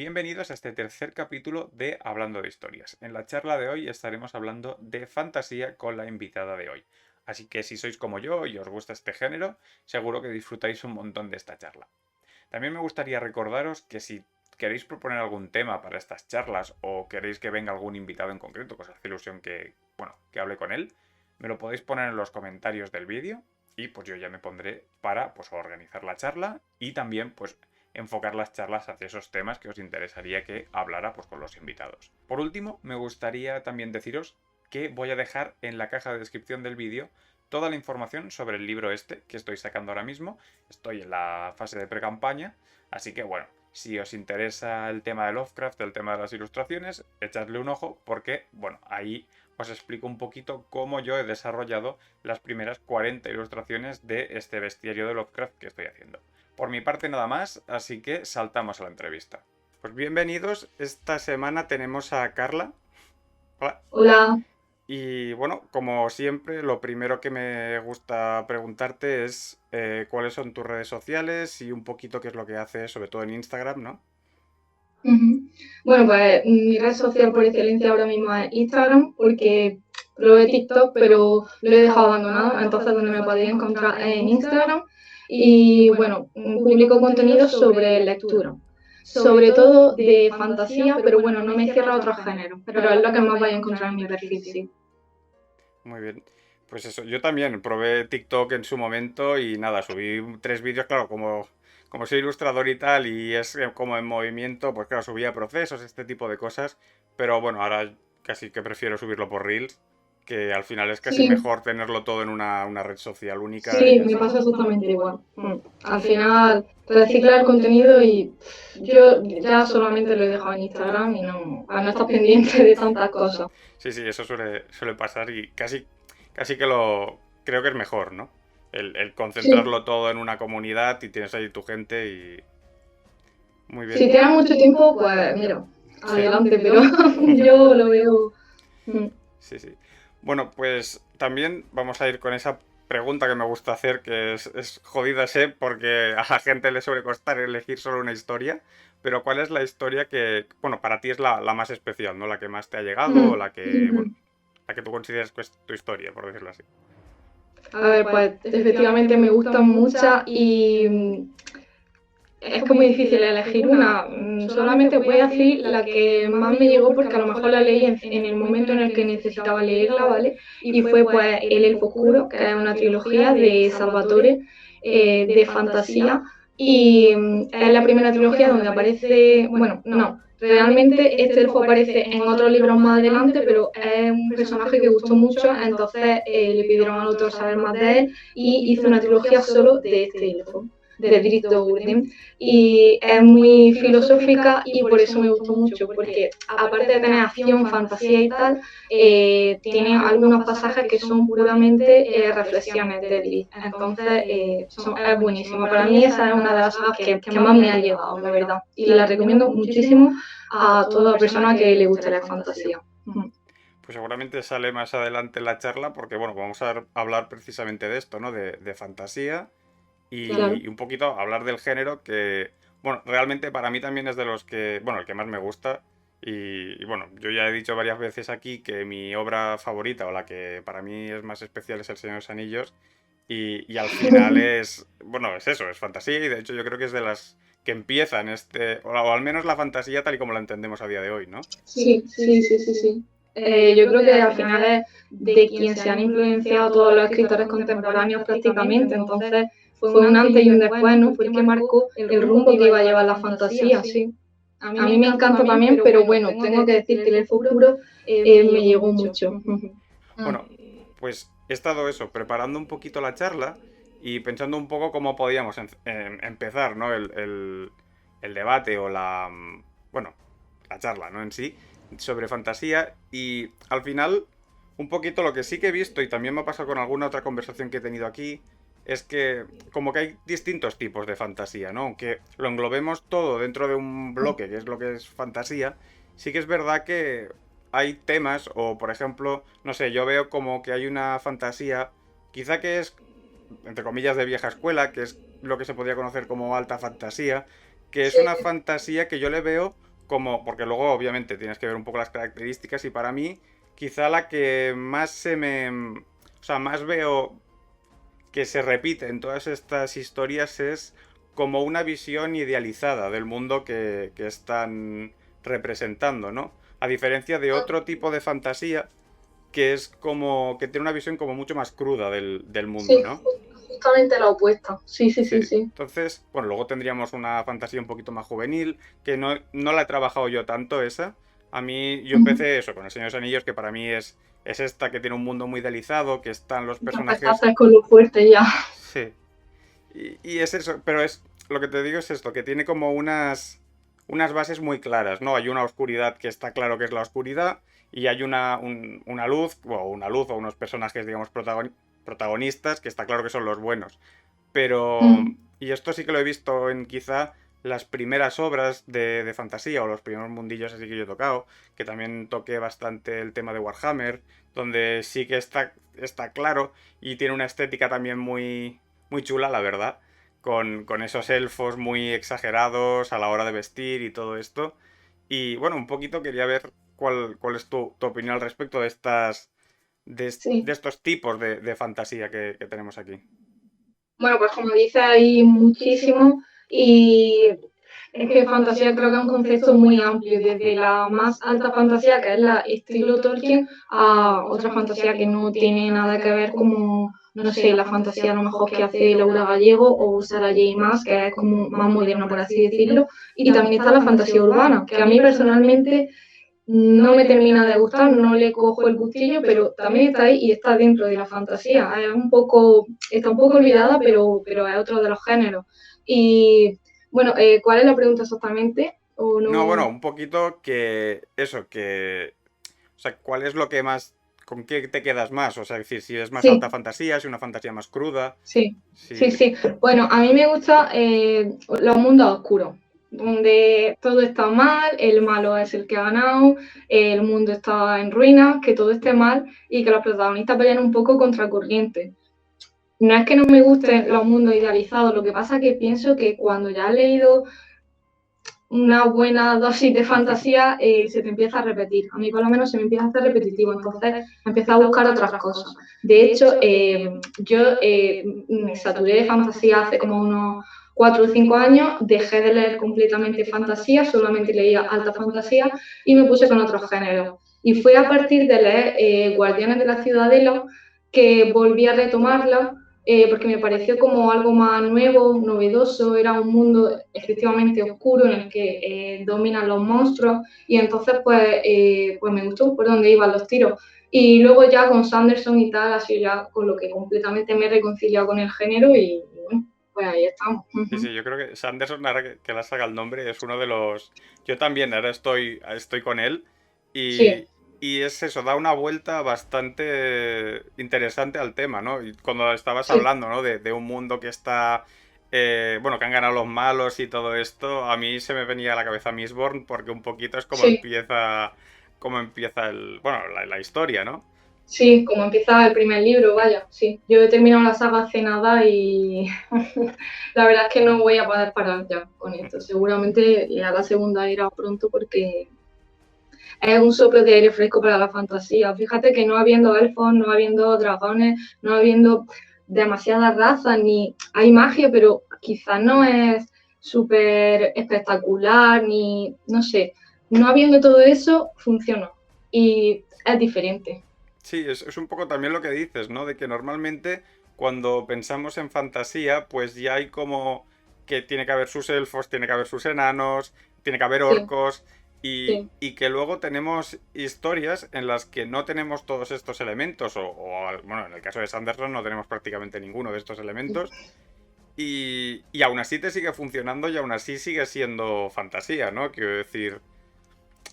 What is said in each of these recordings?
Bienvenidos a este tercer capítulo de Hablando de Historias. En la charla de hoy estaremos hablando de fantasía con la invitada de hoy. Así que si sois como yo y os gusta este género, seguro que disfrutáis un montón de esta charla. También me gustaría recordaros que si queréis proponer algún tema para estas charlas o queréis que venga algún invitado en concreto, que os hace ilusión que hable con él, me lo podéis poner en los comentarios del vídeo y pues yo ya me pondré para organizar la charla y también enfocar las charlas hacia esos temas que os interesaría que hablara con los invitados. Por último, me gustaría también deciros que voy a dejar en la caja de descripción del vídeo toda la información sobre el libro este que estoy sacando ahora mismo. Estoy en la fase de pre-campaña, así que si os interesa el tema de Lovecraft, el tema de las ilustraciones, echadle un ojo porque, ahí os explico un poquito cómo yo he desarrollado las primeras 40 ilustraciones de este bestiario de Lovecraft que estoy haciendo. Por mi parte nada más, así que saltamos a la entrevista. Pues bienvenidos, esta semana tenemos a Carla. Hola. Hola. Y como siempre, lo primero que me gusta preguntarte es cuáles son tus redes sociales y un poquito qué es lo que haces, sobre todo en Instagram, ¿no? Ujú. Bueno, pues mi red social por excelencia ahora mismo es Instagram, porque probé TikTok, pero lo he dejado abandonado, entonces donde me podéis encontrar es en Instagram. Y bueno, publico contenido sobre lectura, sobre todo de fantasía, pero bueno, no me cierro a otros géneros, pero es lo que más vais a encontrar en mi perfil, sí. Muy bien. Pues eso, yo también probé TikTok en su momento y nada, subí 3 vídeos, claro, como soy ilustrador y tal, y es como en movimiento, pues claro, subía procesos, este tipo de cosas, pero bueno, ahora casi que prefiero subirlo por Reels, que al final es casi Sí, mejor tenerlo todo en una red social única sí, y me así. pasa exactamente igual. Al final, reciclar el contenido y yo ya solamente lo he dejado en Instagram y no, para no estar pendiente de tantas cosas. Sí, sí, eso suele pasar y casi que lo creo que es mejor, ¿no? El Sí, concentrarlo todo en una comunidad y tienes ahí tu gente y... Muy si bien. tienes mucho tiempo, pues mira, Sí. adelante, pero yo lo veo. Sí, sí. Bueno, pues también vamos a ir con esa pregunta que me gusta hacer, que es jodida, sé, porque a la gente le suele costar elegir solo una historia, pero ¿cuál es la historia que, para ti es la más especial, ¿no? La que más te ha llegado o la que tú consideras que es tu historia, por decirlo así. A ver, pues efectivamente me gustan muchas y es que es muy difícil elegir una. Solamente voy a decir la que más me llegó porque a lo mejor la leí en el momento en el que necesitaba leerla, ¿vale? Y fue pues El Elfo Oscuro, que es una trilogía de Salvatore, de fantasía. Y es la primera trilogía donde aparece, bueno, no, realmente este elfo aparece en otros libros más adelante, pero es un personaje que gustó mucho, entonces le pidieron al autor saber más de él y hizo una trilogía solo de este elfo, de Drizzt Do'Urden, y es muy filosófica y por eso me gustó mucho, porque aparte de tener acción, fantasía y tal, tiene algunos pasajes que son puramente reflexiones de Drizzt. Entonces, es buenísimo. Para mí esa es una de las sagas que más me ha llegado, la verdad. Y la recomiendo muchísimo a toda persona que le guste la fantasía. Pues seguramente sale más adelante en la charla porque, vamos a hablar precisamente de esto, ¿no? De fantasía Claro. y un poquito hablar del género que, realmente para mí también es de los que, el que más me gusta. Yo ya he dicho varias veces aquí que mi obra favorita o la que para mí es más especial es El Señor de los Anillos. Y al final es eso, es fantasía y de hecho yo creo que es de las que empiezan o al menos la fantasía tal y como la entendemos a día de hoy, ¿no? Sí, sí, sí, sí, sí. Yo creo que al final es de quien se han influenciado todos los escritores contemporáneos prácticamente, entonces fue un antes y un después, ¿no? Fue el que marcó el rumbo que iba a llevar la fantasía, sí. A mí me encanta también, pero bueno, tengo que decir que el Elfo Oscuro me llegó mucho. Bueno, pues he estado eso, preparando un poquito la charla y pensando un poco cómo podíamos empezar, ¿no? El debate o la charla, ¿no? En sí, sobre fantasía. Y al final, un poquito lo que sí que he visto, y también me ha pasado con alguna otra conversación que he tenido aquí, es que como que hay distintos tipos de fantasía, ¿no? Aunque lo englobemos todo dentro de un bloque, que es lo que es fantasía, sí que es verdad que hay temas, o por ejemplo, no sé, yo veo como que hay una fantasía, quizá que es, entre comillas, de vieja escuela, que es lo que se podría conocer como alta fantasía, que es Sí, una fantasía que yo le veo como, porque luego obviamente tienes que ver un poco las características y para mí quizá la que más o sea, más veo que se repite en todas estas historias es como una visión idealizada del mundo que están representando, ¿no? A diferencia de otro tipo de fantasía que es como que tiene una visión como mucho más cruda del mundo, Sí, ¿no? justamente la opuesta. Sí, sí, Sí. sí, sí. Entonces, bueno, luego tendríamos una fantasía un poquito más juvenil, que no la he trabajado yo tanto esa. A mí, yo Ujú. empecé eso, con El Señor de los Anillos, que para mí es esta que tiene un mundo muy idealizado, que están los Ya personajes. empezaste con lo fuerte ya. Sí. Y es eso, pero es lo que te digo es esto, que tiene como unas bases muy claras, ¿no? Hay una oscuridad que está claro que es la oscuridad y hay una luz, o unos personajes, digamos, protagonistas que está claro que son los buenos. Pero, Mm. y esto sí que lo he visto en quizá las primeras obras de fantasía o los primeros mundillos así que yo he tocado, que también toqué bastante el tema de Warhammer, donde sí que está claro y tiene una estética también muy chula, la verdad, con esos elfos muy exagerados a la hora de vestir y todo esto. Y bueno, un poquito quería ver cuál es tu opinión al respecto de de Sí. estos tipos de fantasía que tenemos aquí. Bueno, pues como dice, hay muchísimo y es que fantasía creo que es un concepto muy amplio, desde la más alta fantasía, que es la estilo Tolkien, a otra fantasía que no tiene nada que ver como, no sé, la fantasía a lo mejor que hace Laura Gallego o Sarah J. Maas, que es como más moderna, por así decirlo. Y también está la fantasía urbana, que a mí personalmente no me termina de gustar, no le cojo el gustillo, pero también está ahí y está dentro de la fantasía. Es un poco, está un poco olvidada, pero es otro de los géneros. Y bueno, ¿cuál es la pregunta exactamente? ¿O No, bueno, no? un poquito que eso, que... O sea, ¿cuál es lo que más... ¿Con qué te quedas más? O sea, es decir, si es más alta Sí, fantasía, si una fantasía más cruda, sí, sí, si... sí. Bueno, a mí me gustan los mundos oscuros, donde todo está mal, el malo es el que ha ganado, el mundo está en ruinas, que todo esté mal y que los protagonistas pelean un poco contra corriente. No es que no me gusten los mundos idealizados, lo que pasa es que pienso que cuando ya has leído una buena dosis de fantasía, se te empieza a repetir. A mí por lo menos se me empieza a hacer repetitivo, entonces empiezo a buscar otras cosas. De hecho, yo me saturé de fantasía hace como unos 4 o 5 años, dejé de leer completamente fantasía, solamente leía alta fantasía y me puse con otros géneros. Y fue a partir de leer Guardianes de la Ciudadela que volví a retomarla porque me pareció como algo más nuevo, novedoso, era un mundo efectivamente oscuro en el que dominan los monstruos y entonces pues me gustó por dónde iban los tiros. Y luego ya con Sanderson y tal, así ya con lo que completamente me he reconciliado con el género y bueno, pues ahí estamos. Sí, sí, yo creo que Sanderson, ahora que le saca el nombre, es uno de los... Yo también ahora estoy con él Sí, y es eso, da una vuelta bastante interesante al tema, ¿no? Y cuando estabas sí. hablando, ¿no? De un mundo que está... bueno, que han ganado los malos y todo esto, a mí se me venía a la cabeza Mistborn porque un poquito es Sí, como empieza bueno, la historia, ¿no? sí, como empieza el primer libro, vaya, sí. Yo he terminado la saga hace nada y la verdad es que no voy a poder parar ya con esto. Seguramente a la segunda irá pronto porque es un soplo de aire fresco para la fantasía. Fíjate que no habiendo elfos, no habiendo dragones, no habiendo demasiadas razas, ni hay magia, pero quizás no es súper espectacular, ni no sé. No habiendo todo eso, funciona. Y es diferente. Sí, es un poco también lo que dices, ¿no? De que normalmente cuando pensamos en fantasía, pues ya hay como que tiene que haber sus elfos, tiene que haber sus enanos, tiene que haber Sí, orcos sí. y que luego tenemos historias en las que no tenemos todos estos elementos, bueno, en el caso de Sanderson no tenemos prácticamente ninguno de estos elementos y aún así te sigue funcionando y aún así sigue siendo fantasía, ¿no? Quiero decir...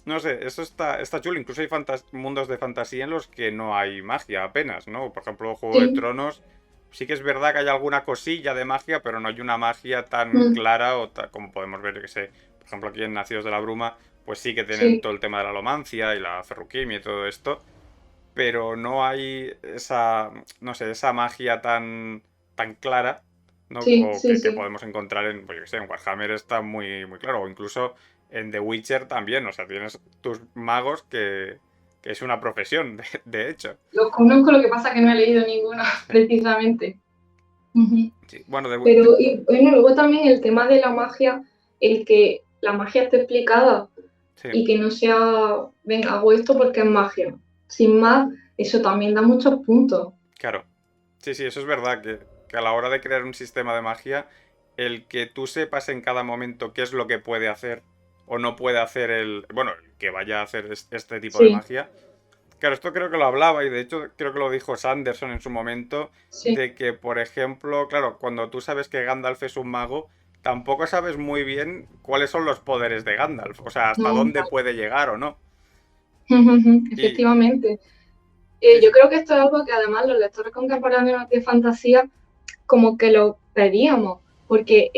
No sé, eso está chulo. Incluso hay mundos de fantasía en los que no hay magia apenas, ¿no? Por ejemplo, Juego de Sí. Tronos. Sí que es verdad que hay alguna cosilla de magia, pero no hay una magia tan Mm. clara como podemos ver, yo que sé. Por ejemplo, aquí en Nacidos de la Bruma, pues sí que tienen Sí, todo el tema de la alomancia y la ferroquimia y todo esto. Pero no hay esa, no sé, esa magia tan clara, ¿no? sí, O sí, que sí. podemos encontrar en, pues yo que sé, en Warhammer está muy claro. O incluso en The Witcher también, o sea, tienes tus magos que es una profesión, de hecho. Los conozco, lo que pasa es que no he leído ninguno, Sí, precisamente. Ujú. sí. Bueno, Pero y, bueno, luego también el tema de la magia, el que la magia esté explicada sí, y que no sea, venga, hago esto porque es magia. Sin más, eso también da muchos puntos. claro. Sí, sí, eso es verdad, que a la hora de crear un sistema de magia, el que tú sepas en cada momento qué es lo que puede hacer o no puede hacer bueno, el que vaya a hacer este tipo de Sí, magia. Claro, esto creo que lo hablaba y de hecho creo que lo dijo Sanderson en su momento, sí, de que, por ejemplo, claro, cuando tú sabes que Gandalf es un mago, tampoco sabes muy bien cuáles son los poderes de Gandalf, o sea, hasta no, dónde puede llegar o no. Y efectivamente. sí, Yo sí, creo que esto es algo que además los lectores contemporáneos de fantasía como que lo pedíamos, porque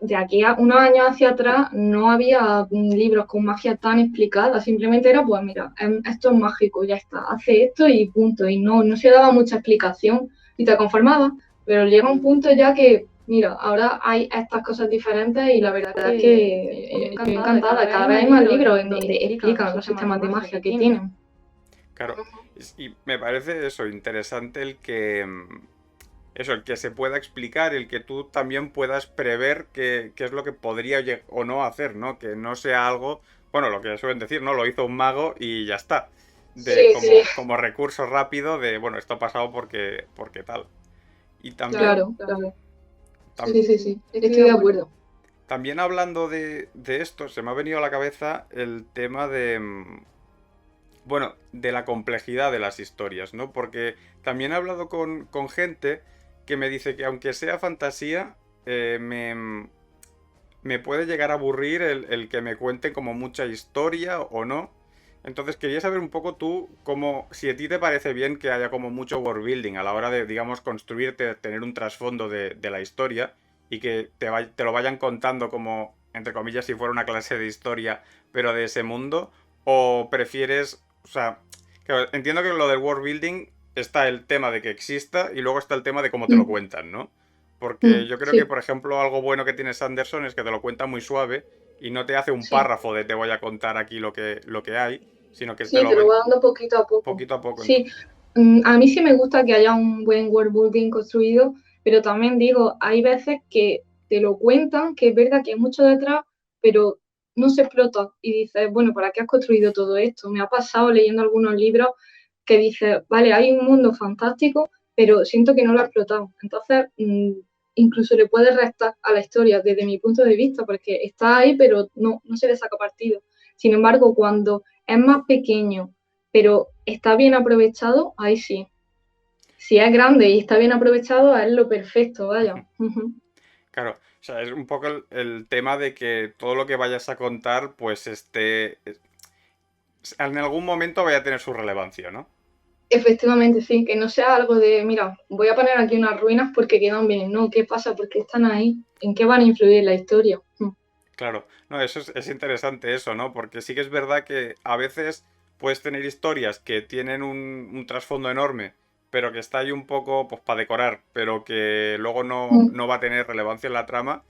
de aquí a unos años hacia atrás no había libros con magia tan explicada, simplemente era, pues mira, esto es mágico, ya está, hace esto y punto, y no se daba mucha explicación y te conformabas, pero llega un punto ya que, mira, ahora hay estas cosas diferentes y la verdad es que estoy encantada, cada vez hay más libros en donde explican los sistemas de magia que tienen. claro. Y me parece eso, interesante el que... Eso, el que se pueda explicar, el que tú también puedas prever qué es lo que podría o no hacer, ¿no? Que no sea algo, bueno, lo que suelen decir, ¿no? Lo hizo un mago y ya está. De Sí, sí, como recurso rápido de, bueno, esto ha pasado porque tal. Y también, claro, claro. tam- Sí, sí, sí, estoy de acuerdo. también hablando de esto, se me ha venido a la cabeza el tema de, bueno, de la complejidad de las historias, ¿no? Porque también he hablado con gente que me dice que aunque sea fantasía, me puede llegar a aburrir el que me cuenten como mucha historia o no. Entonces quería saber un poco tú, como, si a ti te parece bien que haya como mucho world building a la hora de, digamos, construirte, tener un trasfondo de la historia y que te lo vayan contando como, entre comillas, si fuera una clase de historia, pero de ese mundo, o prefieres, o sea, claro, entiendo que lo del world building está el tema de que exista y luego está el tema de cómo te lo Mm, cuentan, ¿no? Porque yo creo que, sí, por ejemplo, algo bueno que tiene Sanderson es que te lo cuenta muy suave y no te hace un sí, párrafo de te voy a contar aquí lo que hay, sino que te sí, lo te lo ven va dando poquito a poco. poquito a poco. Sí, a mí sí me gusta que haya un buen world building construido, pero también digo, hay veces que te lo cuentan, que es verdad que hay mucho detrás, pero no se explota y dices, bueno, ¿para qué has construido todo esto? Me ha pasado leyendo algunos libros que dices, vale, hay un mundo fantástico, pero siento que no lo ha explotado. Entonces, incluso le puede restar a la historia desde mi punto de vista, porque está ahí, pero no se le saca partido. Sin embargo, cuando es más pequeño, pero está bien aprovechado, ahí sí. Si es grande y está bien aprovechado, es lo perfecto, vaya. Ujú. Claro, o sea, es un poco el tema de que todo lo que vayas a contar, pues en algún momento vaya a tener su relevancia, ¿no? Efectivamente, sí, que no sea algo de, mira, voy a poner aquí unas ruinas porque quedan bien. No, ¿qué pasa? ¿Por qué están ahí? ¿En qué van a influir en la historia? Claro, no, eso es interesante eso, ¿no? Porque sí que es verdad que a veces puedes tener historias que tienen un trasfondo enorme, pero que está ahí un poco, pues, para decorar, pero que luego Mm, no va a tener relevancia en la trama.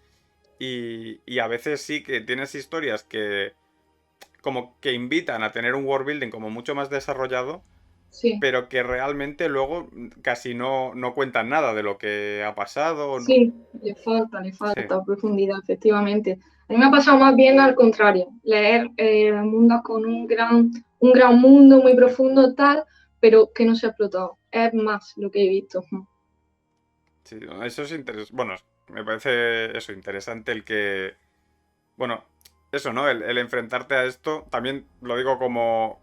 Y a veces sí que tienes historias que como que invitan a tener un world building como mucho más desarrollado, sí, pero que realmente luego casi no cuentan nada de lo que ha pasado. sí, le Sí, falta profundidad, efectivamente. A mí me ha pasado más bien al contrario, leer mundos con un gran mundo muy sí. profundo, tal, pero que no se ha explotado. Es más lo que he visto. Sí, no, eso es interesante. Bueno, me parece eso, interesante el que. Bueno, eso, ¿no? El enfrentarte a esto. También lo digo como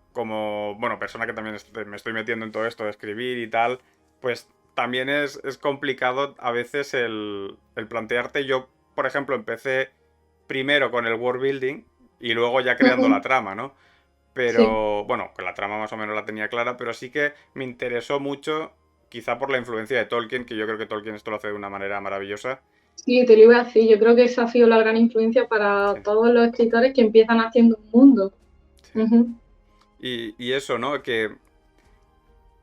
bueno, persona que también me estoy metiendo en todo esto de escribir y tal. Pues también es complicado a veces el plantearte. Yo, por ejemplo, empecé primero con el world building y luego ya creando la trama, ¿no? Sí. Pero bueno, que la trama más o menos la tenía clara, pero sí que me interesó mucho, quizá por la influencia de Tolkien, que yo creo que Tolkien esto lo hace de una manera maravillosa. Sí, te lo iba a decir. Yo creo que esa ha sido la gran influencia para Sí, todos los escritores que empiezan haciendo un mundo. sí. Ujú. Y eso, ¿no?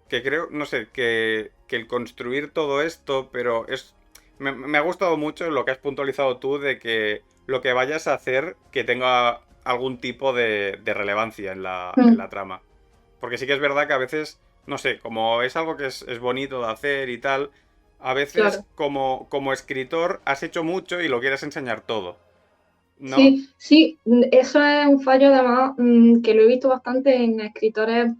Que creo, no sé, que el construir todo esto, pero es... me ha gustado mucho lo que has puntualizado tú de que lo que vayas a hacer que tenga algún tipo de relevancia en Mm, la trama. Porque sí que es verdad que a veces, no sé, como es algo que es bonito de hacer y tal, a veces claro. como escritor has hecho mucho y lo quieres enseñar todo, ¿no? Sí, sí, eso es un fallo además que lo he visto bastante en escritores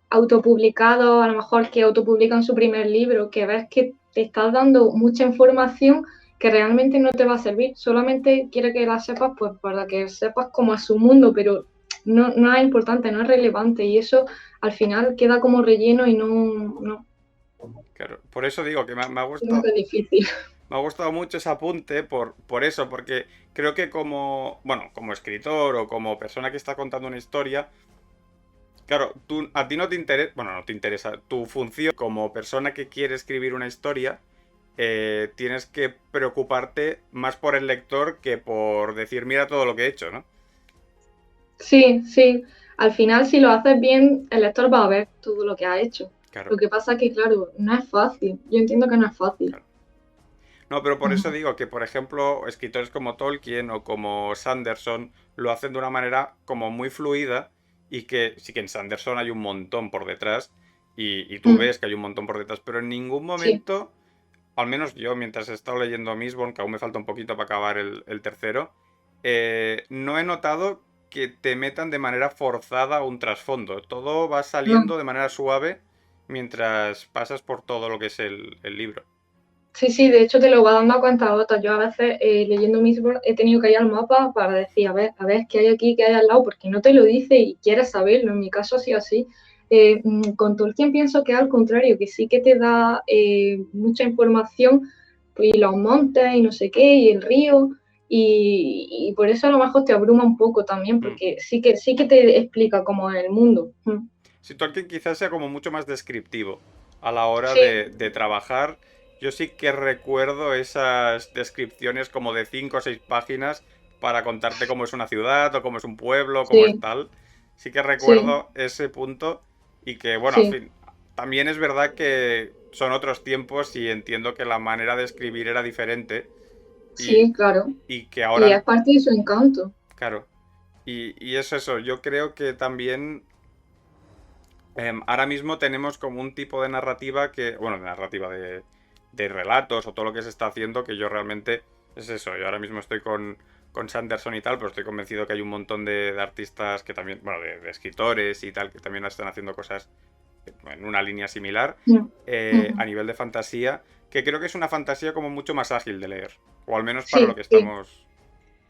autopublicados, a lo mejor que autopublican su primer libro, que ves que te estás dando mucha información que realmente no te va a servir, solamente quiere que la sepas pues para que sepas cómo es su mundo, pero no es importante, no es relevante y eso al final queda como relleno y no Claro. Por eso digo que creo que es difícil. me ha gustado mucho ese apunte por eso, porque creo que como, bueno, como escritor o como persona que está contando una historia, claro, a ti no te interesa, bueno, no te interesa, tu función como persona que quiere escribir una historia, tienes que preocuparte más por el lector que por decir, mira todo lo que he hecho, ¿no? Sí, sí, al final si lo haces bien, el lector va a ver todo lo que has hecho. Claro, Lo que pasa es que, claro, no es fácil. Yo entiendo que no es fácil. claro. No, pero por eso Ujú. digo que, por ejemplo, escritores como Tolkien o como Sanderson lo hacen de una manera como muy fluida y que sí que en Sanderson hay un montón por detrás y tú Mm, ves que hay un montón por detrás, pero en ningún sí, momento, al menos yo mientras he estado leyendo Mistborn, que aún me falta un poquito para acabar el tercero, no he notado que te metan de manera forzada un trasfondo. Todo va no. saliendo de manera suave mientras pasas por todo lo que es el libro. Sí, sí, de hecho te lo va dando a cuentagotas. Yo a veces leyendo Mistborn he tenido que ir al mapa para decir, a ver, qué hay aquí, qué hay al lado, porque no te lo dice y quieres saberlo. En mi caso ha sido así. Con Tolkien pienso que al contrario, que sí que te da mucha información, pues, y los montes y no sé qué, y el río, y por eso a lo mejor te abruma un poco también, Mm. porque sí que te explica cómo es el mundo. Mm. Si Tolkien quizás sea como mucho más descriptivo a la hora Sí, de trabajar. Yo sí que recuerdo esas descripciones como de 5 o 6 páginas para contarte cómo es una ciudad o cómo es un pueblo, cómo es sí, tal. Sí que sí, recuerdo ese punto y que, bueno, al sí, fin, también es verdad que son otros tiempos y entiendo que la manera de escribir era diferente y, sí, claro. y que Y ahora, es parte de su encanto. claro, y es eso, yo creo que también ahora mismo tenemos como un tipo de narrativa que, bueno, de narrativa de relatos o todo lo que se está haciendo que yo realmente es eso. Yo ahora mismo estoy con Sanderson y tal, pero estoy convencido que hay un montón de artistas que también, bueno, de escritores y tal, que también están haciendo cosas en una línea similar Mm, a ujú. nivel de fantasía, que creo que es una fantasía como mucho más ágil de leer, o al menos para lo Sí, que sí, estamos...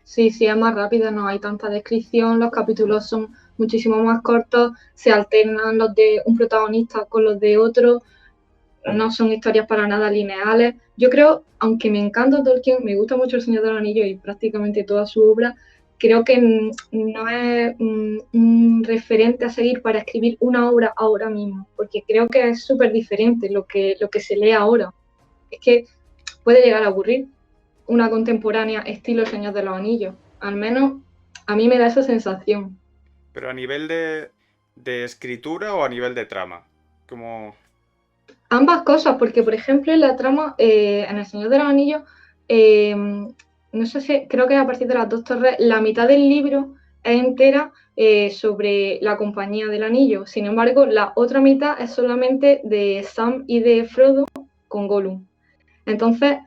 sí, sí, es más rápida, no hay tanta descripción, los capítulos son muchísimo más cortos, se alternan los de un protagonista con los de otro, no son historias para nada lineales. Yo creo, aunque me encanta Tolkien, me gusta mucho El Señor de los Anillos y prácticamente toda su obra, creo que no es un referente a seguir para escribir una obra ahora mismo, porque creo que es súper diferente lo que se lee ahora. Es que puede llegar a aburrir una contemporánea estilo El Señor de los Anillos. Al menos a mí me da esa sensación. Pero a nivel de escritura o a nivel de trama, como... Ambas cosas, porque por ejemplo en la trama, en El Señor de los Anillos, no sé si, creo que a partir de las dos torres, la mitad del libro es entera sobre la compañía del anillo. Sin embargo, la otra mitad es solamente de Sam y de Frodo con Gollum. Entonces,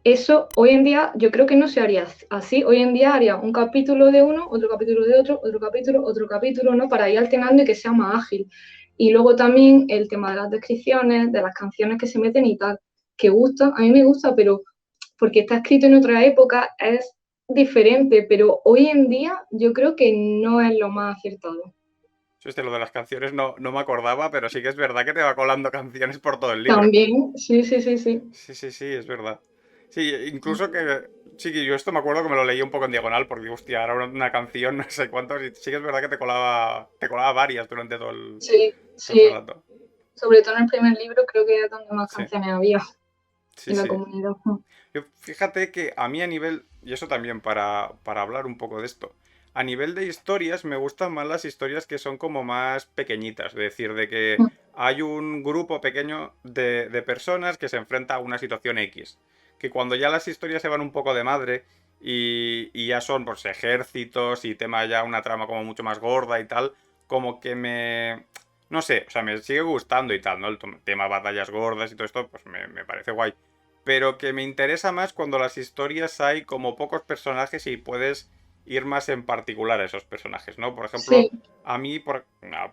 eso hoy en día yo creo que no se haría así. Hoy en día haría un capítulo de uno, otro capítulo de otro capítulo, ¿no? Para ir alternando y que sea más ágil. Y luego también el tema de las descripciones, de las canciones que se meten y tal, que gusta, a mí me gusta, pero porque está escrito en otra época es diferente, pero hoy en día yo creo que no es lo más acertado. Sí, lo de las canciones no me acordaba, pero sí que es verdad que te va colando canciones por todo el libro. También, sí, sí, sí, sí. Sí, sí, sí, es verdad. Sí, incluso que... Sí, que yo esto me acuerdo que me lo leí un poco en diagonal, porque, hostia, ahora una canción, no sé cuántos, y sí que es verdad que te colaba varias durante Sí, todo el sí. relato. Sobre todo en el primer libro creo que es donde más Sí, canciones había sí, en la sí. comunidad. Fíjate que a mí a nivel, y eso también para hablar un poco de esto, a nivel de historias me gustan más las historias que son como más pequeñitas, es decir, de que hay un grupo pequeño de personas que se enfrenta a una situación X, que cuando ya las historias se van un poco de madre y ya son pues ejércitos y tema ya una trama como mucho más gorda y tal, como que me... No sé, o sea, me sigue gustando y tal, ¿no? El tema batallas gordas y todo esto, pues me parece guay. Pero que me interesa más cuando las historias hay como pocos personajes y puedes ir más en particular a esos personajes, ¿no? Por ejemplo, Sí, a mí,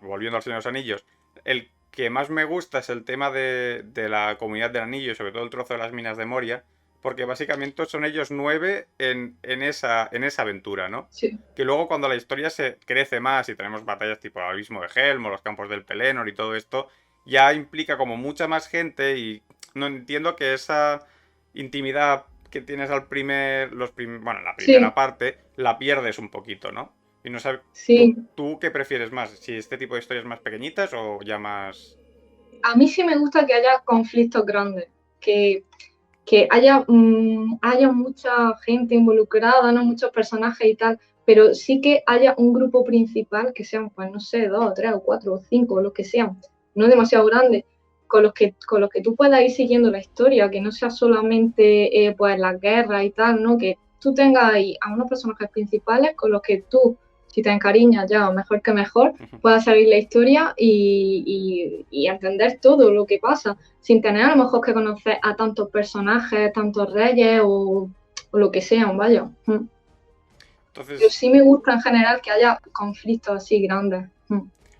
volviendo al Señor de los Anillos, el que más me gusta es el tema de la comunidad del anillo y sobre todo el trozo de las minas de Moria, porque básicamente son ellos 9 en esa aventura, ¿no? sí. Que luego cuando la historia se crece más y tenemos batallas tipo el abismo de Helm o los campos del Pelennor y todo esto, ya implica como mucha más gente y no entiendo que esa intimidad que tienes bueno, en la primera Sí, parte, la pierdes un poquito, ¿no? Y no sabes, ¿tú, sí. tú qué prefieres más? ¿Si este tipo de historias más pequeñitas o ya más... A mí sí me gusta que haya conflictos grandes, que, que haya mucha gente involucrada, no muchos personajes y tal, pero sí que haya un grupo principal que sean, pues no sé, dos, o tres, o cuatro, o cinco, los que sean, no demasiado grandes, con los que tú puedas ir siguiendo la historia, que no sea solamente pues las guerras y tal, ¿no? Que tú tengas ahí a unos personajes principales con los que tú, si te encariñas ya, mejor que mejor, puedas seguir la historia y entender todo lo que pasa sin tener a lo mejor que conocer a tantos personajes, tantos reyes o lo que sean, vaya. Pero Entonces, sí me gusta en general que haya conflictos así grandes.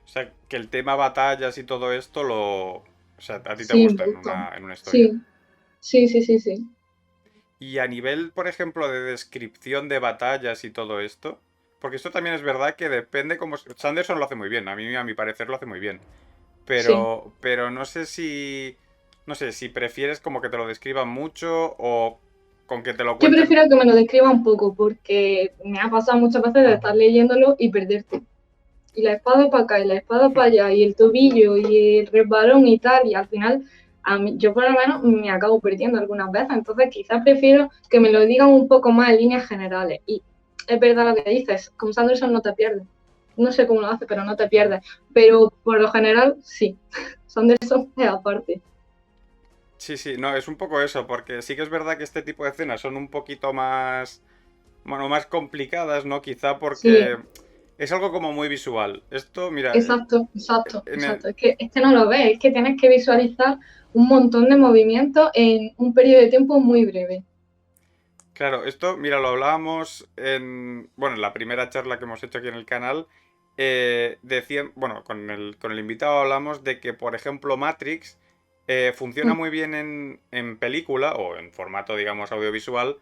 o sea, que el tema batallas y todo esto O sea, a ti te Sí, me gusta en gusta. una historia. Sí, sí, sí, sí, sí. Y a nivel, por ejemplo, de descripción de batallas y todo esto, porque esto también es verdad que depende como... Sanderson lo hace muy bien, a mi parecer lo hace muy bien. Sí. Pero no sé si... No sé, si prefieres como que te lo describan mucho o con que te lo Yo cuenten... prefiero que me lo describa un poco porque me ha pasado muchas veces de estar leyéndolo y perderte. Y la espada para acá y la espada para allá y el tobillo y el resbalón y tal, y al final yo por lo menos me acabo perdiendo algunas veces, entonces quizás prefiero que me lo digan un poco más en líneas generales. Y es verdad lo que dices, con Sanderson no te pierdes. No sé cómo lo hace, pero no te pierdes. Pero por lo general, sí. Sanderson es aparte. Sí, sí, no, es un poco eso, porque sí que es verdad que este tipo de escenas son un poquito más... Bueno, más complicadas, ¿no? Quizá Sí, porque es algo como muy visual. Esto, mira, exacto, exacto, en el, exacto. Es que este no lo ves, es que tienes que visualizar un montón de movimientos en un periodo de tiempo muy breve. claro, esto, mira, lo hablábamos bueno, en la primera charla que hemos hecho aquí en el canal. Bueno, con el invitado hablamos de que, por ejemplo, Matrix funciona muy bien en película o en formato, digamos, audiovisual,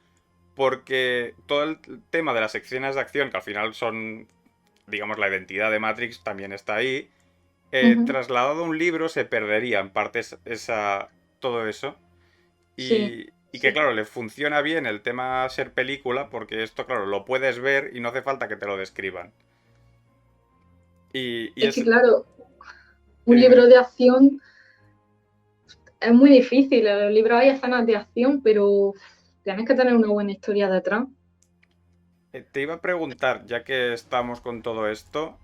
porque todo el tema de las escenas de acción, que al final son, digamos, la identidad de Matrix, también está ahí. Ujú. Trasladado a un libro se perdería en parte todo eso. Sí, Y que sí. claro, le funciona bien el tema ser película porque esto, claro, lo puedes ver y no hace falta que te lo describan. Y Es que, es... claro, un Dime, libro dime. de acción es muy difícil. En los libros hay escenas de acción, pero tienes que tener una buena historia detrás. Te iba a preguntar, ya que estamos con todo esto,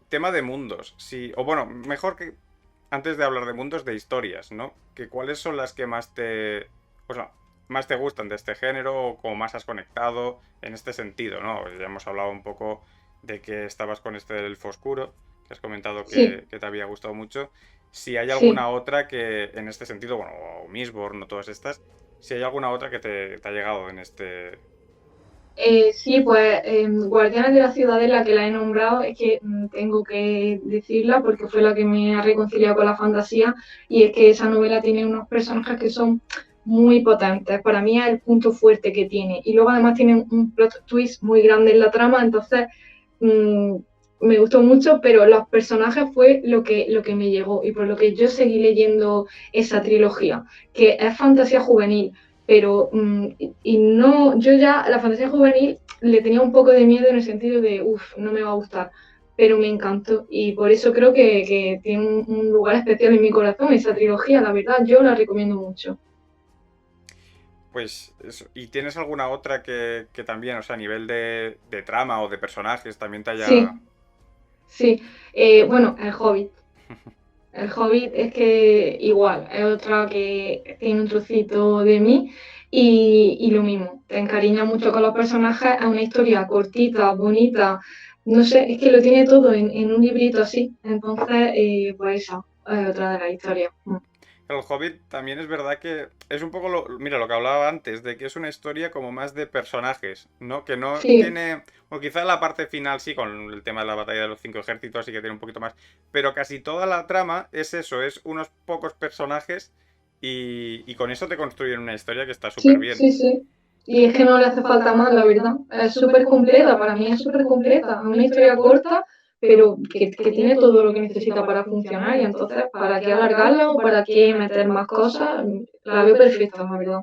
tema de mundos. O bueno, mejor que antes de hablar de mundos, de historias, ¿no? Que cuáles son las que o sea, más te gustan de este género o como más has conectado en este sentido, ¿no? Ya hemos hablado un poco de que estabas con este del Elfo Oscuro, que has comentado Sí, que te había gustado mucho. Si hay sí. alguna otra que en este sentido, bueno, o Mistborn o todas estas, si hay alguna otra que te ha llegado en este... Sí, pues Guardianes de la Ciudadela, que la he nombrado, es que tengo que decirla porque fue la que me ha reconciliado con la fantasía y es que esa novela tiene unos personajes que son muy potentes. Para mí es el punto fuerte que tiene. Y luego además tiene un plot twist muy grande en la trama, entonces mm, me gustó mucho, pero los personajes fue lo que me llegó y por lo que yo seguí leyendo esa trilogía, que es fantasía juvenil pero y no, yo ya a la fantasía juvenil le tenía un poco de miedo en el sentido de, uff, no me va a gustar, pero me encantó y por eso creo que tiene un lugar especial en mi corazón esa trilogía, la verdad, yo la recomiendo mucho. Pues eso. ¿Y tienes alguna otra que también, o sea, a nivel de trama o de personajes, también te haya... Sí, sí, bueno, El Hobbit. El Hobbit es que igual, es otra que tiene un trocito de mí y lo mismo, te encariñas mucho con los personajes, es una historia cortita, bonita, no sé, es que lo tiene todo en un librito así, entonces, pues esa es otra de las historias. El Hobbit también es verdad que es un poco mira, lo que hablaba antes, de que es una historia como más de personajes, ¿no? Que no Sí, tiene, o quizá la parte final sí, con el tema de la batalla de los cinco ejércitos sí que tiene un poquito más, pero casi toda la trama es eso, es unos pocos personajes y con eso te construyen una historia que está súper sí, bien. sí, sí. Y es que no le hace falta más, la verdad. Es súper completa, para mí es súper completa. Es una historia corta, pero que tiene todo lo que necesita para funcionar. Y entonces, ¿para qué alargarla o para qué meter más cosas? La veo perfecta, la verdad.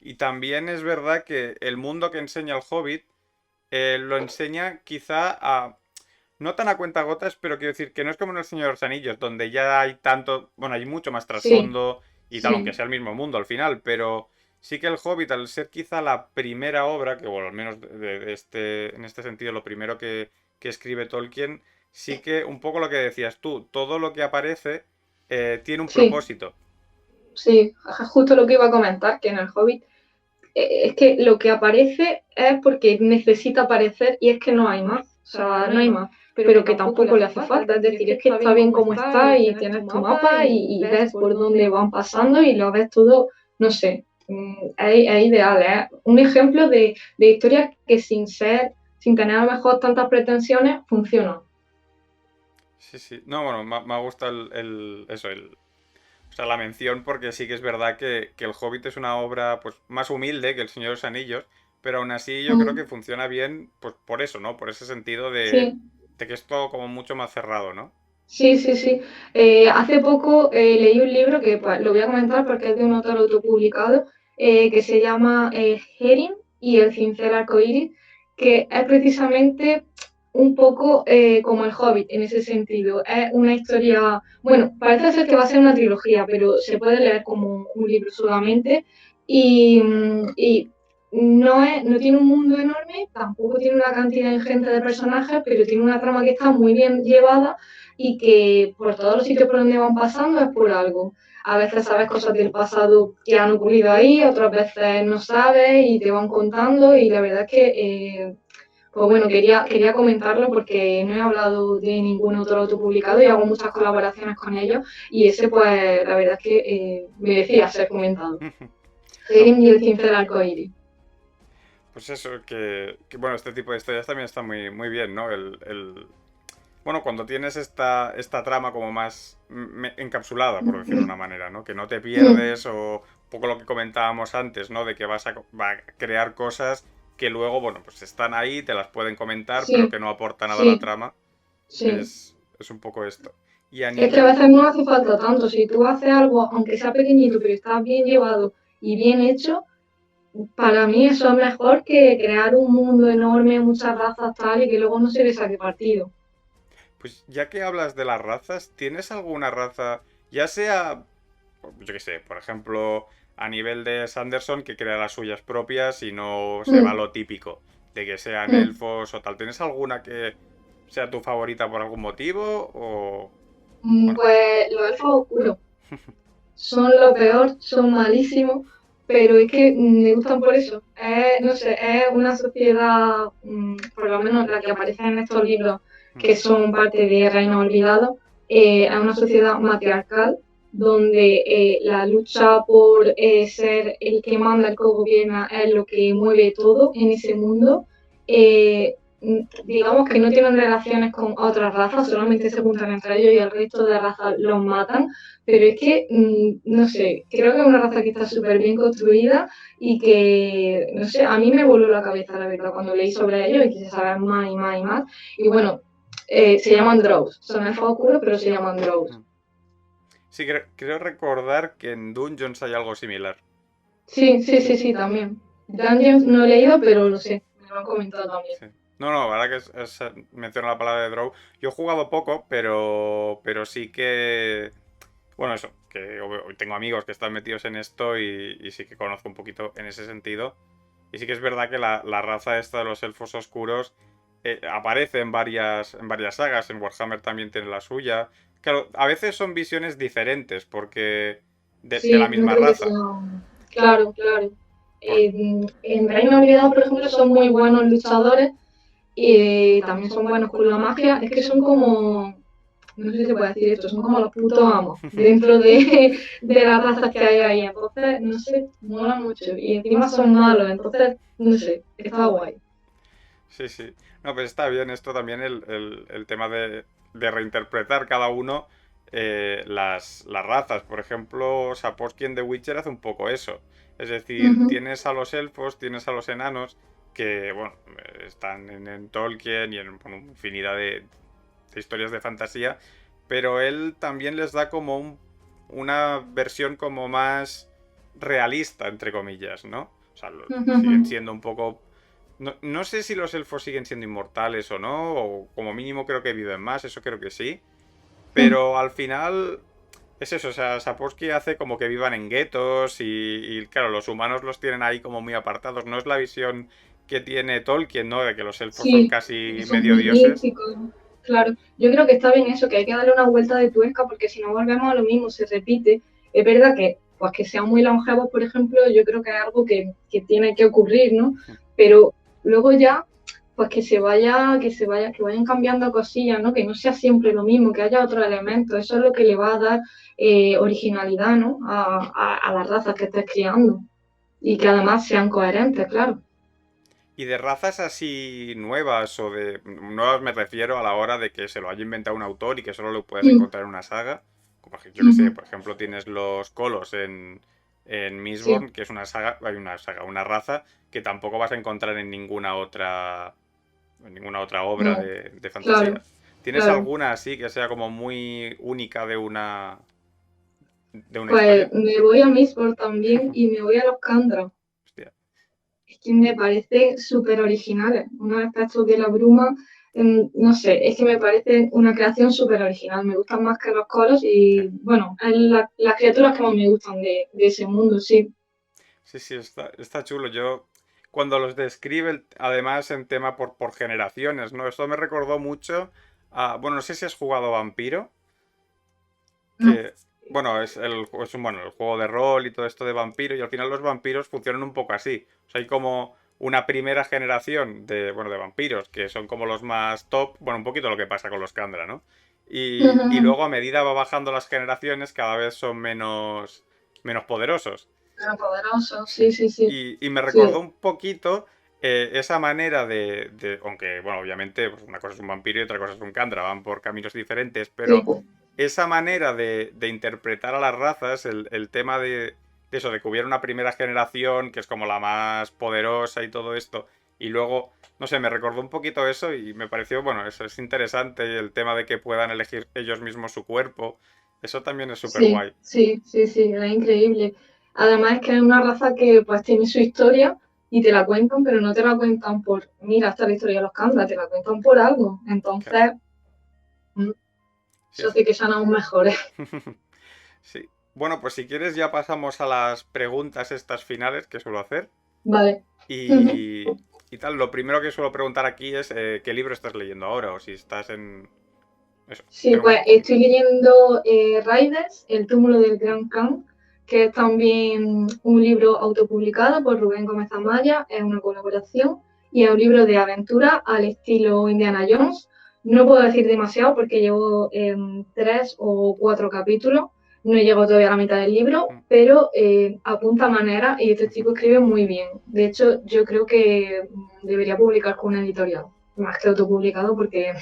Y también es verdad que el mundo que enseña el Hobbit lo enseña quizá a no tan a cuentagotas, pero quiero decir que no es como en El Señor de los Anillos, donde ya hay tanto, bueno, hay mucho más Sí, trasfondo y tal, aunque sí, sea el mismo mundo al final, pero sí que El Hobbit, al ser quizá la primera obra, que bueno, al menos en este sentido, lo primero que escribe Tolkien, sí que un poco lo que decías tú, todo lo que aparece tiene un sí, propósito. sí. Justo lo que iba a comentar, que en el Hobbit es que lo que aparece es porque necesita aparecer y es que no hay más, o sea, no hay más, pero que tampoco le hace falta, es decir, es que está bien como está y tienes tu mapa y ves por dónde van pasando y lo ves todo, no sé, es ideal, es un ejemplo de historia que sin tener a lo mejor tantas pretensiones, funciona. Sí, sí. No, bueno, me gusta eso, o sea, la mención porque sí que es verdad que El Hobbit es una obra pues más humilde que El Señor de los Anillos, pero aún así yo creo que Mm, funciona bien pues por eso, ¿no? Por ese sentido sí. de que es todo como mucho más cerrado, ¿no? Sí, sí, sí. Hace poco leí un libro que pues, lo voy a comentar porque es de un autor autopublicado que se llama Herring y el cincel arcoíris, que es precisamente un poco como el Hobbit en ese sentido. Es una historia, bueno, parece ser que va a ser una trilogía, pero se puede leer como un libro solamente y no tiene un mundo enorme, tampoco tiene una cantidad ingente de personajes, pero tiene una trama que está muy bien llevada y que por todos los sitios por donde van pasando es por algo. A veces sabes cosas del pasado que han ocurrido ahí, otras veces no sabes y te van contando y la verdad es que, pues bueno, quería comentarlo porque no he hablado de ningún otro autopublicado y hago muchas colaboraciones con ellos y ese pues la verdad es que merecía ser comentado. No, Erin y el cincel arcoíris. pues eso, bueno, este tipo de historias también está muy bien, ¿no? Bueno, cuando tienes esta trama como más encapsulada, por decirlo de una manera, ¿no? Que no te pierdes o un poco lo que comentábamos antes, ¿no? De que va a crear cosas que luego, bueno, pues están ahí, te las pueden comentar, pero Sí, que no aporta nada a la sí, trama. sí. Es un poco esto. Y a Es que a nivel... veces no hace falta tanto. Si tú haces algo, aunque sea pequeñito, pero está bien llevado y bien hecho, para mí eso es mejor que crear un mundo enorme, muchas razas tal y que luego no se le saque partido. Pues ya que hablas de las razas, ¿tienes alguna raza, ya sea, yo qué sé, por ejemplo, a nivel de Sanderson, que crea las suyas propias y no se va a Mm, lo típico, de que sean mm, elfos o tal? ¿Tienes alguna que sea tu favorita por algún motivo? O... Bueno. Pues los elfos oscuros son lo peor, son malísimos, pero es que me gustan por eso. No sé, es una sociedad, por lo menos la que aparece en estos libros, Mm. que son parte de Reino Olvidado, es una sociedad matriarcal donde la lucha por ser el que manda, el que gobierna, es lo que mueve todo en ese mundo. Digamos que no tienen relaciones con otras razas, solamente se juntan entre ellos y el resto de razas los matan, pero es que, no sé, creo que es una raza que está súper bien construida y que, no sé, a mí me voló la cabeza, la verdad, cuando leí sobre ellos y quise saber más y más y más. Y bueno, se llaman Drows, son elfos oscuros, pero se llaman Drows. Mm. Sí, creo recordar que en Dungeons hay algo similar. Sí, sí, sí, sí, también. Dungeons no he leído, pero lo sé, me lo han comentado también. Sí. No, no, la verdad que menciona la palabra de Draw. Yo he jugado poco, pero sí que bueno, eso, que tengo amigos que están metidos en esto y sí que conozco un poquito en ese sentido. Y sí que es verdad que la raza esta de los elfos oscuros aparece en varias sagas, en Warhammer también tiene la suya. Claro, a veces son visiones diferentes porque de la Sí, no misma creo que sea. raza. Claro, claro. Por- En Reino Olvidado, por ejemplo, son muy buenos luchadores y también son buenos con la magia. Es que son como, no sé si se puede decir esto, son como los putos amos dentro de las razas que hay ahí. Entonces, no sé, mola mucho. Y encima son malos, entonces, no sé, está guay. Sí, sí. No, pues está bien esto también, el tema de reinterpretar cada uno las razas. Por ejemplo, Sapkowski en The Witcher hace un poco eso. Es decir, Ujú, tienes a los elfos, tienes a los enanos, que, bueno, están en Tolkien y en bueno, infinidad de historias de fantasía, pero él también les da como una versión como más realista, entre comillas, ¿no? O sea, ujú, siguen ujú. siendo un poco no sé si los elfos siguen siendo inmortales o no, o como mínimo creo que viven más, eso creo que sí. Pero al final es eso, o sea, Sapkowski hace como que vivan en guetos y, claro, los humanos los tienen ahí como muy apartados. No es la visión que tiene Tolkien, ¿no? De que los elfos son Sí, casi que son medio muy dioses. místicos. Claro, yo creo que está bien eso, que hay que darle una vuelta de tuerca porque si no volvemos a lo mismo, se repite. Es verdad que, pues que sean muy longevos, por ejemplo, yo creo que es algo que tiene que ocurrir, ¿no? Pero luego ya, pues que vayan cambiando cosillas, ¿no? Que no sea siempre lo mismo, que haya otros elementos. Eso es lo que le va a dar originalidad, ¿no? A las razas que estés criando. Y que además sean coherentes, claro. Y de razas así nuevas, o de nuevas me refiero a la hora de que se lo haya inventado un autor y que solo lo puedas Mm, encontrar en una saga. Como yo que sé, ujú, por ejemplo, tienes los Colos en sí. Mistborn, que es una saga, una raza que tampoco vas a encontrar en ninguna otra obra No, de claro, fantasía. ¿Tienes claro. alguna así que sea como muy única de una Pues historia? me voy a Mistborn también y me voy a los Kandra. Hostia. Es que me parece súper originales. Una vez estos de la bruma, no sé, es que me parece una creación súper original. Me gustan más que los colos y, bueno, es las criaturas que más me gustan de ese mundo, sí. Sí, sí, está chulo. Yo, cuando los describe, además en tema por generaciones, ¿no? Esto me recordó mucho a, bueno, no sé si has jugado Vampiro, No, que, bueno, bueno, el juego de rol y todo esto de vampiro, y al final los vampiros funcionan un poco así. O sea, hay como una primera generación bueno, de vampiros, que son como los más top, bueno, un poquito lo que pasa con los Kandra, ¿no? Y luego a medida va bajando las generaciones, cada vez son menos poderosos. era poderoso, Sí. sí, sí, sí. Y me recordó Sí, un poquito esa manera aunque, bueno, obviamente pues una cosa es un vampiro y otra cosa es un Kandra, van por caminos diferentes, sí, pero esa manera de interpretar a las razas, el tema de eso, de que hubiera una primera generación que es como la más poderosa y todo esto, y luego, no sé, me recordó un poquito eso y me pareció, bueno, eso es interesante, el tema de que puedan elegir ellos mismos su cuerpo, eso también es súper sí, guay. sí, sí, sí, es increíble. Además es que es una raza que pues tiene su historia y te la cuentan, pero no te la cuentan por, mira, esta es la historia de los Kandra, te la cuentan por algo. Claro. Entonces, mm, Sí, eso hace sí. que sean aún mejores. Sí. Bueno, pues si quieres ya pasamos a las preguntas estas finales que suelo hacer. Vale. Y tal, lo primero que suelo preguntar aquí es qué libro estás leyendo ahora o si estás en... Eso, Sí, tener pues un cómic. estoy leyendo Raiders, El túmulo del Gran Khan, que es también un libro autopublicado por Rubén Gómez Amaya, es una colaboración y es un libro de aventura al estilo Indiana Jones. No puedo decir demasiado porque llevo 3 o 4 capítulos, no he llegado todavía a la mitad del libro, Mm. pero apunta manera y este chico escribe muy bien. De hecho, yo creo que debería publicar con una editorial, más que autopublicado porque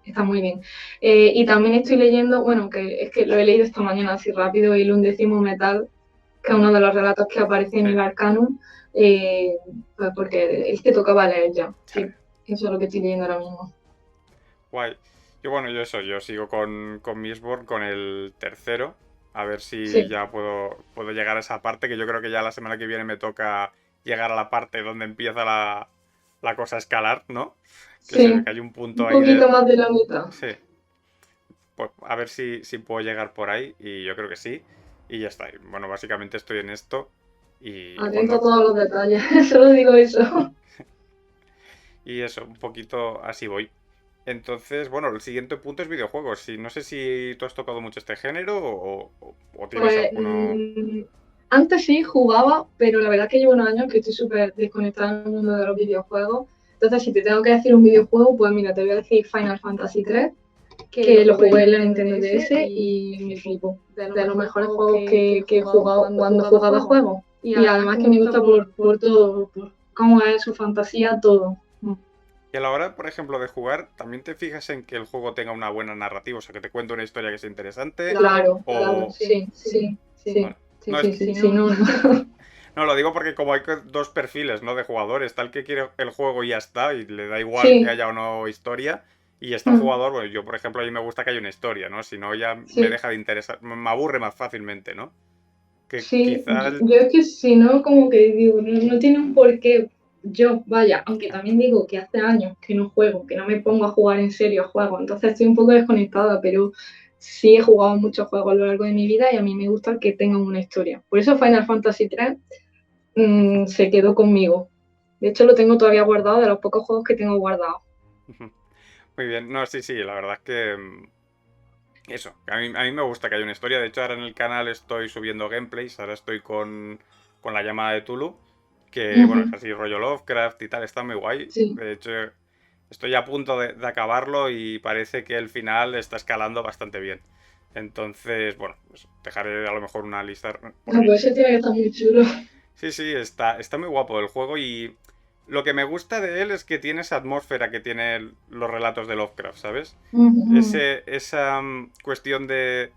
está muy bien. Y también estoy leyendo, bueno, que es que lo he leído esta mañana así rápido, El undécimo metal, que es uno de los relatos que aparece en Sí, el Arcanum, pues porque es que tocaba leer ya. sí. Sí, eso es lo que estoy leyendo ahora mismo. Guay. Bueno, yo sigo con Mistborn, con el tercero. A ver si Sí, ya puedo llegar a esa parte, que yo creo que ya la semana que viene me toca llegar a la parte donde empieza la cosa a escalar, ¿no? sí, Que hay un punto un ahí poquito de... más de la mitad. Sí, pues a ver si puedo llegar por ahí y yo creo que sí. Y ya está. Y, bueno, básicamente estoy en esto y Atento a cuando... todos los detalles, solo digo eso. Y eso, un poquito así voy. Entonces, bueno, el siguiente punto es videojuegos. No sé si tú has tocado mucho este género o tienes Pues alguno... Antes sí jugaba, pero la verdad es que llevo unos años que estoy súper desconectada del mundo de los videojuegos. Entonces, si te tengo que decir un videojuego, pues mira, te voy a decir Final Fantasy 3, que lo jugué en la Nintendo DS y me flipo. De los mejores juegos que he jugado cuando jugaba juegos. Y además que me gusta por todo, por cómo es su fantasía, todo. Y a la hora, por ejemplo, de jugar, ¿también te fijas en que el juego tenga una buena narrativa? O sea, que te cuente una historia que sea interesante. Claro, O... claro, sí, sí, sí. Bueno, Sí, no, sí, sí, sí, no, no. no, lo digo porque como hay dos perfiles, ¿no? De jugadores, tal que quiere el juego y ya está, y le da igual que Sí, haya o no historia. Y está el jugador, bueno, yo por ejemplo, a mí me gusta que haya una historia, ¿no? Si no, ya me sí. deja de interesar, me aburre más fácilmente, ¿no? Que Sí, quizás... yo es que si no, como que digo, no, no tiene un porqué. Yo, vaya, aunque también digo que hace años que no juego, que no me pongo a jugar en serio a juegos, entonces estoy un poco desconectada, pero sí he jugado muchos juegos a lo largo de mi vida y a mí me gusta que tengan una historia. Por eso Final Fantasy 3 se quedó conmigo. De hecho, lo tengo todavía guardado, de los pocos juegos que tengo guardados. Muy bien, no, sí, sí, la verdad es que... Eso, a mí me gusta que haya una historia. De hecho, ahora en el canal estoy subiendo gameplays. Ahora estoy con la llamada de Tulu. Que, bueno, es Ujú, así rollo Lovecraft y tal. Está muy guay. sí. De hecho, estoy a punto de acabarlo y parece que el final está escalando bastante bien. Entonces, bueno, pues dejaré a lo mejor una lista por No, ahí. pues ese tiene que estar muy chulo. Sí, sí, está muy guapo el juego y lo que me gusta de él es que tiene esa atmósfera que tiene los relatos de Lovecraft, ¿sabes? Ujú, Esa cuestión de...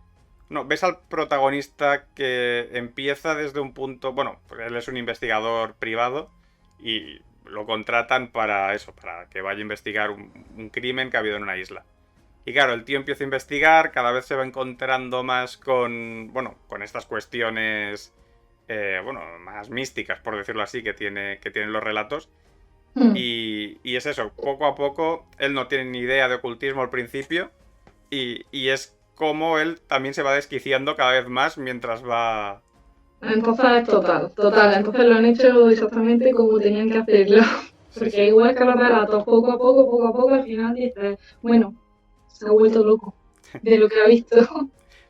No, ves al protagonista que empieza desde un punto... Bueno, pues él es un investigador privado y lo contratan para eso, para que vaya a investigar un crimen que ha habido en una isla. Y claro, el tío empieza a investigar, cada vez se va encontrando más con, bueno, con estas cuestiones, bueno, más místicas, por decirlo así, que tienen los relatos. ujú. Y es eso, poco a poco, él no tiene ni idea de ocultismo al principio, y es como él también se va desquiciando cada vez más mientras va... Entonces, total, total. Entonces lo han hecho exactamente como tenían que hacerlo. Sí, Porque sí. igual que los relatos, poco a poco, al final dices, bueno, se ha vuelto loco de lo que ha visto.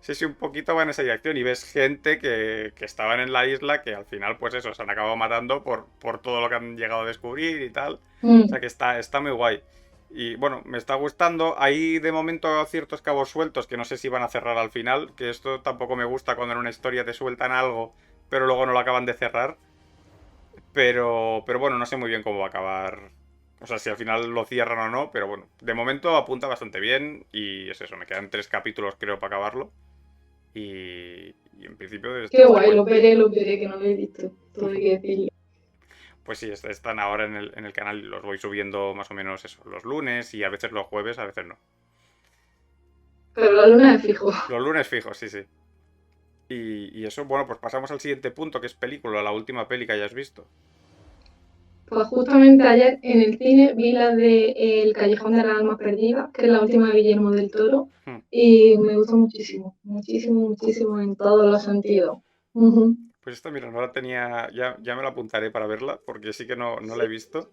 Sí, sí, un poquito va en esa dirección y ves gente que estaban en la isla que al final, pues eso, se han acabado matando por todo lo que han llegado a descubrir y tal. O sea Mm, que está muy guay. Y bueno, me está gustando. Hay de momento ciertos cabos sueltos que no sé si van a cerrar al final, que esto tampoco me gusta cuando en una historia te sueltan algo, pero luego no lo acaban de cerrar. Pero bueno, no sé muy bien cómo va a acabar. O sea, si al final lo cierran o no, pero bueno, de momento apunta bastante bien y es eso, me quedan 3 capítulos creo para acabarlo. Y en principio qué está guay, guay. lo veré, que no lo he visto. Todo hay que decirlo. Pues sí, están ahora en el canal y los voy subiendo más o menos eso, los lunes y a veces los jueves, a veces no. Pero la luna es fijo. Los lunes fijos, sí, sí. Y eso, bueno, pues pasamos al siguiente punto, que es película, la última peli que hayas visto. Pues justamente ayer en el cine vi la de El Callejón de las Almas Perdidas, que es la última de Guillermo del Toro, Hmm. y me gustó muchísimo, muchísimo, muchísimo en todos los sentidos. Ujú. Pues esta, mira, no la tenía, ya me la apuntaré para verla, porque sí que no la he visto.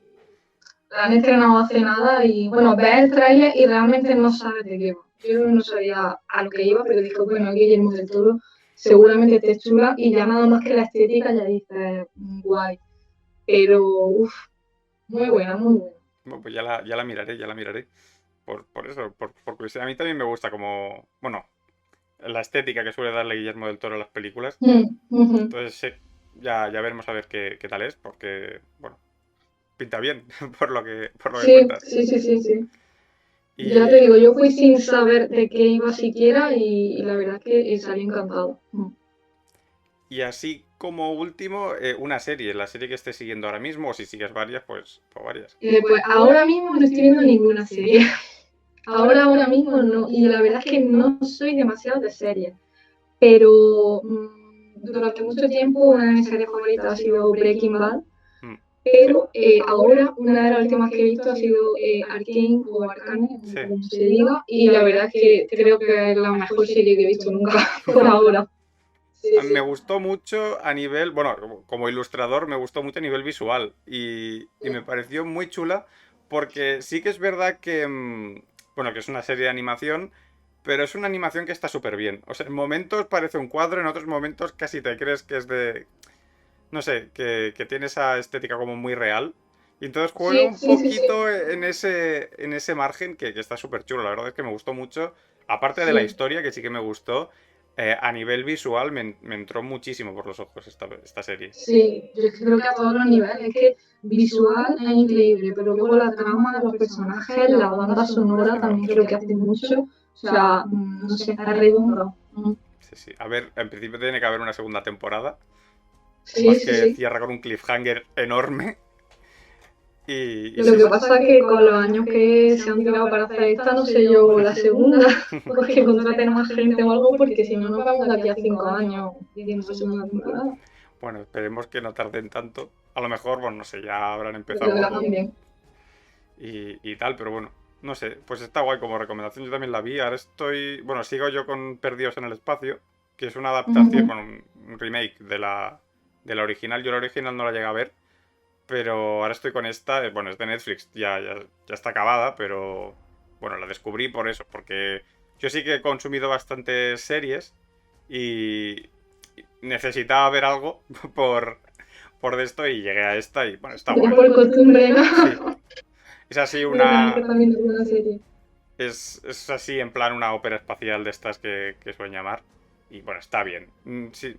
La han estrenado hace nada y bueno, ves el tráiler y realmente no sabes de qué va. Yo no sabía a lo que iba, pero dije, bueno, Guillermo del Toro seguramente esté chula y ya nada más que la estética ya dices, guay. Pero, uff, muy buena, muy buena. Bueno, pues ya la miraré, ya la miraré. Por eso, por curiosidad. A mí también me gusta como, bueno, la estética que suele darle Guillermo del Toro a las películas. Mm. Entonces, sí, ya veremos a ver qué tal es, porque, bueno, pinta bien, por lo que Sí, cuentas. sí, sí, sí, sí. Ya te Y, digo, yo fui sin saber de qué iba siquiera y la verdad es que salí encantado. y así como último, una serie, la serie que estés siguiendo ahora mismo, o si sigues varias, pues varias. Pues ahora mismo no estoy viendo ninguna serie. Ahora mismo no. Y la verdad es que no soy demasiado de series. Pero durante mucho tiempo una de mis series favoritas ha sido Breaking Bad. Mm, sí, Pero ahora una de las últimas que he visto ha sido Arcane o Arcane, sí. como se diga. Y la verdad es que creo que es la mejor serie que he visto nunca por ahora. Sí, Me sí. gustó mucho a nivel, bueno, como ilustrador, me gustó mucho a nivel visual y me pareció muy chula porque sí que es verdad que, bueno, que es una serie de animación, pero es una animación que está súper bien. O sea, en momentos parece un cuadro, en otros momentos casi te crees que es de... No sé, que tiene esa estética como muy real. Y entonces juega Sí, un sí, sí, sí. poquito en ese margen que está súper chulo. La verdad es que me gustó mucho. Aparte de la Sí. historia, que sí que me gustó, a nivel visual me entró muchísimo por los ojos esta serie. Sí, yo es que creo que a todos los niveles, es que visual es increíble, pero luego la trama de los personajes, la banda sonora Claro, también creo que hace mucho, o sea, no sé, es redondo. sí, sí. A ver, en principio tiene que haber una segunda temporada. Sí, Más sí, que sí. cierra con un cliffhanger enorme. Y Lo sí, que sí. pasa es que con los años que se han tirado para hacer esta, no sé yo, la segunda, pues que contraten más gente o algo, porque si no nos vamos de aquí a 5 años viendo la segunda temporada. Bueno, esperemos que no tarden tanto. A lo mejor, bueno, no sé, ya habrán Yo empezado creo algo también. y tal, pero bueno, no sé, pues está guay como recomendación. Yo también la vi. Ahora estoy, bueno, sigo yo con Perdidos en el Espacio, que es una adaptación, Ujú. bueno, un remake de la original. Yo la original no la llegué a ver, pero ahora estoy con esta. Bueno, es de Netflix, ya está acabada, pero bueno, la descubrí por eso, porque yo sí que he consumido bastantes series y necesitaba ver algo por de esto y llegué a esta y bueno, está Ya guay. por costumbre, ¿no? Sí, es así De tener que una... estar viendo alguna serie. Es así en plan una ópera espacial de estas que suelen llamar. Y bueno, está bien. Sí.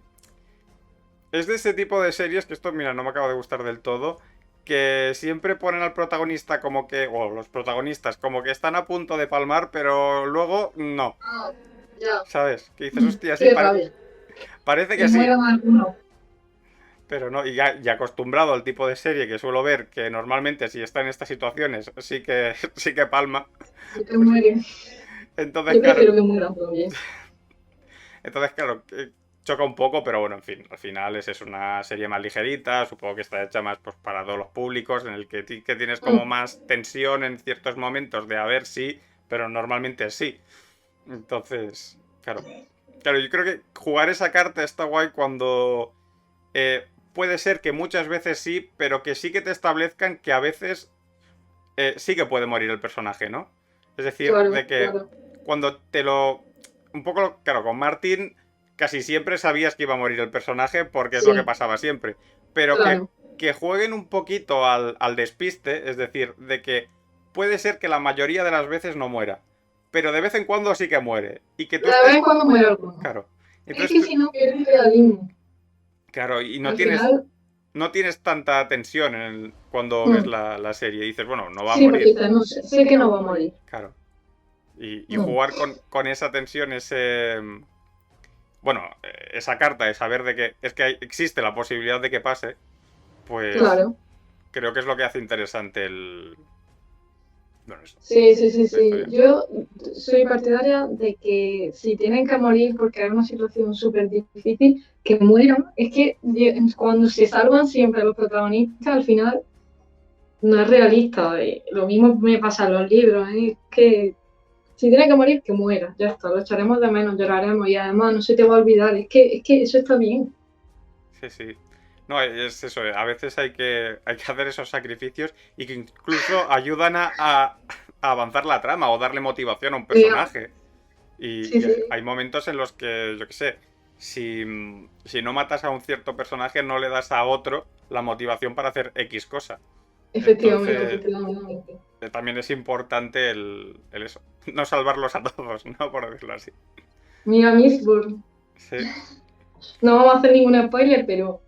Es de ese tipo de series que esto, mira, no me acaba de gustar del todo. Que siempre ponen al protagonista como que, o los protagonistas como que están a punto de palmar, pero luego no. Ah, ya. ¿Sabes? Que dices, hostia, sí, Qué rabia. parece Que que sí, mueran algunos. pero no. Y acostumbrado al tipo de serie que suelo ver, que normalmente si está en estas situaciones sí que palma. Sí que Pues mueren. entonces, Yo claro, prefiero que mueran también. entonces, claro, choca un poco, pero bueno, en fin, al final es una serie más ligerita, supongo que está hecha más pues, para todos los públicos, en el que tienes como Mm. más tensión en ciertos momentos de a ver si, pero normalmente sí. Entonces, claro. Claro, yo creo que jugar esa carta está guay cuando puede ser que muchas veces sí, pero que sí que te establezcan que a veces sí que puede morir el personaje, ¿no? Es decir, de Claro, que claro. cuando te lo... Un poco, claro, con Martin casi siempre sabías que iba a morir el personaje porque es lo que Sí, pasaba siempre. Pero claro. que jueguen un poquito al despiste, es decir, de que puede ser que la mayoría de las veces no muera, pero de vez en cuando sí que muere. Y que tú De vez estés... en cuando muere alguno. Claro. Es Entonces que tú... si no pierde realismo. Claro, y Al final, no tienes tanta tensión cuando ves mm, la serie. Y dices, bueno, no va a sí, porque morir. dices, no sé, sé que no va a morir. Claro. Y Mm, jugar con esa tensión, bueno, esa carta de saber de que es que existe la posibilidad de que pase, pues claro. creo que es lo que hace interesante bueno, eso, Sí, sí, sí, la sí. historia. Yo soy partidaria de que si tienen que morir porque hay una situación súper difícil, que mueran. Es que cuando se salvan siempre los protagonistas, al final no es realista. Lo mismo me pasa en los libros. Es que si tiene que morir, que muera. Ya está, lo echaremos de menos, lloraremos y además no se te va a olvidar. Es que eso está bien. Sí, sí. No, es eso, a veces hay que hacer esos sacrificios y que incluso ayudan a avanzar la trama o darle motivación a un Eh, personaje. sí, Y sí, hay momentos en los que, yo qué sé, si no matas a un cierto personaje, no le das a otro la motivación para hacer X cosa. efectivamente, Entonces, efectivamente. también es importante el eso. No salvarlos a todos, ¿no? Por decirlo así. Mira, Mistborn. Sí. No vamos a hacer ningún spoiler, pero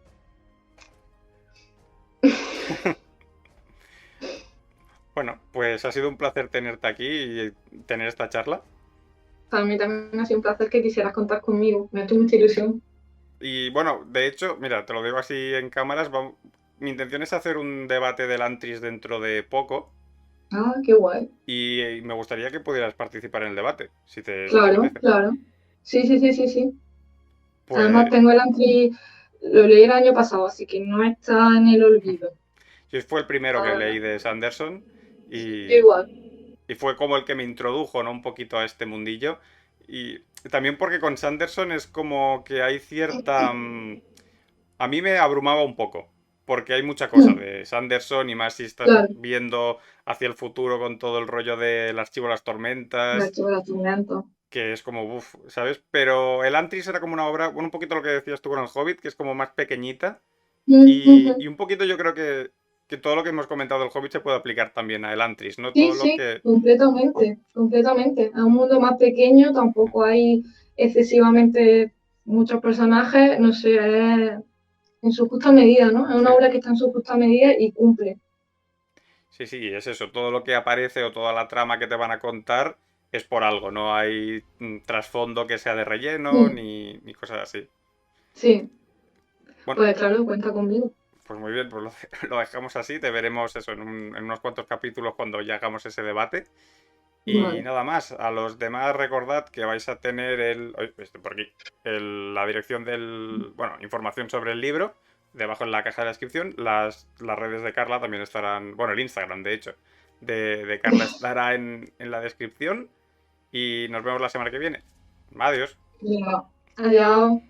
Bueno, pues ha sido un placer tenerte aquí y tener esta charla. para mí también ha sido un placer que quisieras contar conmigo. Me ha hecho mucha ilusión. Y bueno, de hecho, mira, te lo digo así en cámaras, mi intención es hacer un debate del Antris dentro de poco Ah, qué guay. y me gustaría que pudieras participar en el debate, si te Claro, apetece. claro. Sí, sí, sí, sí, sí. Además Pues tengo el Ampli, lo leí el año pasado, así que no está en el olvido. yo fue el primero que Ahora, leí de Sanderson yo igual. y fue como el que me introdujo, ¿no? Un poquito a este mundillo. Y también porque con Sanderson es como que hay cierta... a mí me abrumaba un poco, porque hay mucha cosa Mm, de Sanderson y más si estás claro, viendo hacia el futuro con todo el rollo del archivo de las el tormentas. archivo de nacimiento. que es como, uff, ¿sabes? Pero el Antris era como una obra, bueno, un poquito lo que decías tú con el Hobbit, que es como más pequeñita. Y un poquito yo creo que todo lo que hemos comentado del Hobbit se puede aplicar también a el Antris, ¿no? Sí, Todo lo sí, que... completamente, completamente. Es un mundo más pequeño, tampoco hay excesivamente muchos personajes, no sé, es en su justa medida, ¿no? Es Sí, una obra que está en su justa medida y cumple. sí, sí, es eso. Todo lo que aparece o toda la trama que te van a contar es por algo. No hay trasfondo que sea de relleno Mm, ni cosas así. sí, Bueno, pues claro, cuenta conmigo. pues muy bien, pues lo dejamos así. Te veremos eso en unos cuantos capítulos cuando ya hagamos ese debate. Y Vale, nada más, a los demás recordad que vais a tener por aquí, la dirección del, bueno, información sobre el libro, debajo en la caja de la descripción. Las redes de Carla también estarán, bueno, el Instagram de hecho, de Carla estará en la descripción y nos vemos la semana que viene. Adiós. venga, adiós.